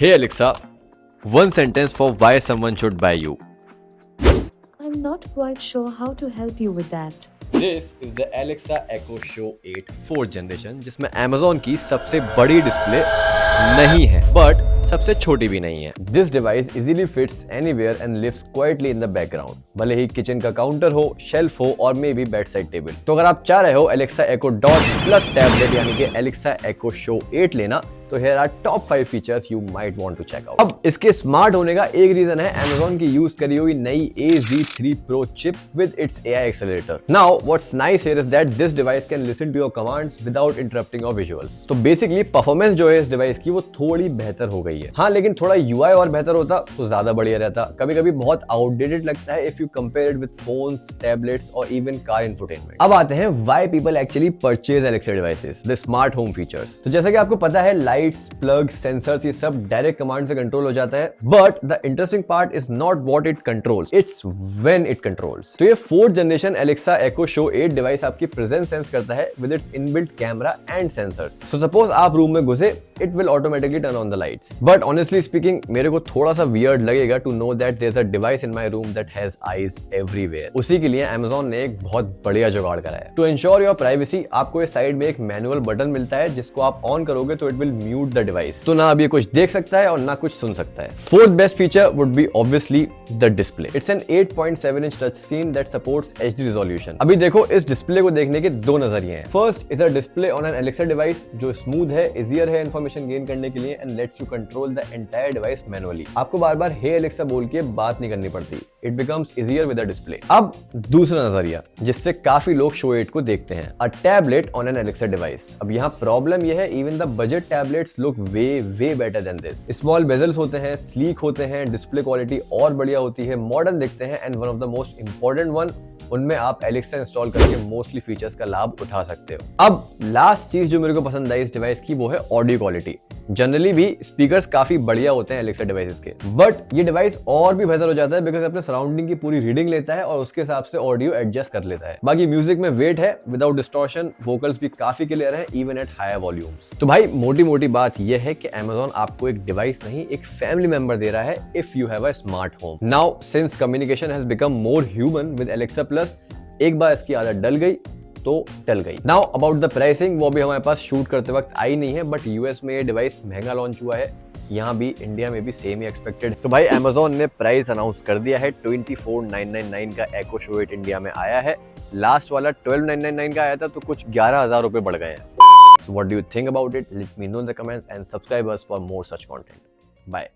Hey Alexa, one sentence for why someone should buy you. I'm not quite sure how to help you with that. This is the Alexa Echo Show 8 4th generation जिसमें Amazon की सबसे बड़ी display नहीं है but सबसे छोटी भी नहीं है. This device easily fits anywhere and lives quietly in the background. भले ही किचन का काउंटर हो, शेल्फ हो और may be bed side table. तो अगर आप चाह रहे हो Alexa Echo Dot plus tablet यानी कि Alexa Echo Show 8 लेना तो here are top 5 features you might want to check out. अब इसके स्मार्ट होने का एक रीजन है Amazon की यूज करी हुई नई AZ3 Pro chip with its AI accelerator. Now what's nice here is that this device can listen to your commands without interrupting your visuals. तो बेसिकली परफॉर्मेंस जो है इस डिवाइस की वो थोड़ी बेहतर हो गई है. हाँ, लेकिन थोड़ा UI और बेहतर होता तो ज्यादा बढ़िया रहता. कभी कभी बहुत आउटडेटेड लगता है if you compare it with phones, tablets or even car infotainment. अब आते हैं why people actually purchase Alexa devices, the smart home features. तो जैसा कि आपको पता है लाइट्स, प्लग्स, सेंसर्स ये सब डायरेक्ट कमांड से कंट्रोल हो जाता है. But the interesting part is not what it controls, it's when it controls. तो ये 4th generation Alexa Echo Show 8 device आपकी प्रेजेंस सेंस करता है with its inbuilt camera and sensors. So suppose आप रूम में घुसे, it will automatically turn on the lights. But honestly speaking मेरे को थोड़ा सा वियर्ड लगेगा to know that there is a device in my room that has eyes everywhere. उसी के लिए Amazon ने एक बहुत बढ़िया जुगाड़ करा है. टू इंश्योर योर प्राइवेसी आपको इस साइड में एक मैनुअल बटन मिलता है जिसको आप ऑन करोगे तो it will mute the device. तो ना अब ये कुछ देख सकता है और ना कुछ सुन सकता है. 4th best feature would be obviously the display. It's an 8.7 inch touch screen that supports HD resolution. अभी देखो इस डिस्प्ले को देखने के दो नजरिए हैं. First is a display on an Alexa device जो स्मूथ है, इजियर है इंफॉर्मेशन गेन करने के लिए and let's you control the entire device manually. आपको बार बार हे Alexa बोल के बात नहीं करनी पड़ती. It becomes easier with a display. अब दूसरा नजरिया जिससे काफी लोग शो 8 को देखते हैं, a tablet on an Alexa device. अब यहाँ प्रॉब्लम यह है even the budget tablets look way better than this. Small bezels होते हैं, स्लीक होते हैं, डिस्प्ले क्वालिटी और बढ़िया होती है, मॉडर्न दिखते हैं and one of the most important one उनमें आप Alexa इंस्टॉल करके मोस्टली फीचर्स का लाभ उठा सकते हो. अब लास्ट चीज जो मेरे को पसंद आई इस डिवाइस की वो है ऑडियो क्वालिटी. जनरली भी स्पीकर्स काफी बढ़िया होते हैं Alexa डिवाइसेस के, बट ये डिवाइस और भी बेहतर हो जाता है बिकॉज अपने सराउंडिंग की पूरी रीडिंग लेता है और उसके हिसाब से ऑडियो एडजस्ट कर लेता है. बाकी म्यूजिक में वेट है विदाउट डिस्टॉर्शन, वोकल्स भी काफी क्लियर है इवन एट हायर वॉल्यूम्स. तो भाई मोटी बात यह है कि Amazon आपको एक डिवाइस नहीं एक फैमिली मेंबर दे रहा है if you have a smart home. Now since communication has become more human with Alexa plus, एक बार इसकी आदत डल गई तो टल गई. नाउ अबाउट द प्राइसिंग, वो भी हमारे पास शूट करते वक्त आई नहीं है बट यूएस में ये डिवाइस महंगा लॉन्च हुआ है. यहाँ भी इंडिया में भी सेम ही एक्सपेक्टेड. तो भाई Amazon ने प्राइस अनाउंस कर दिया है. 24,999 का Echo Show 8 इंडिया में आया है. लास्ट वाला 12,999 का आया था तो कुछ 11,000 रुपए बढ़ गए हैं. So what do you think about it? Let me know in the comments and subscribe us for more such content. Bye.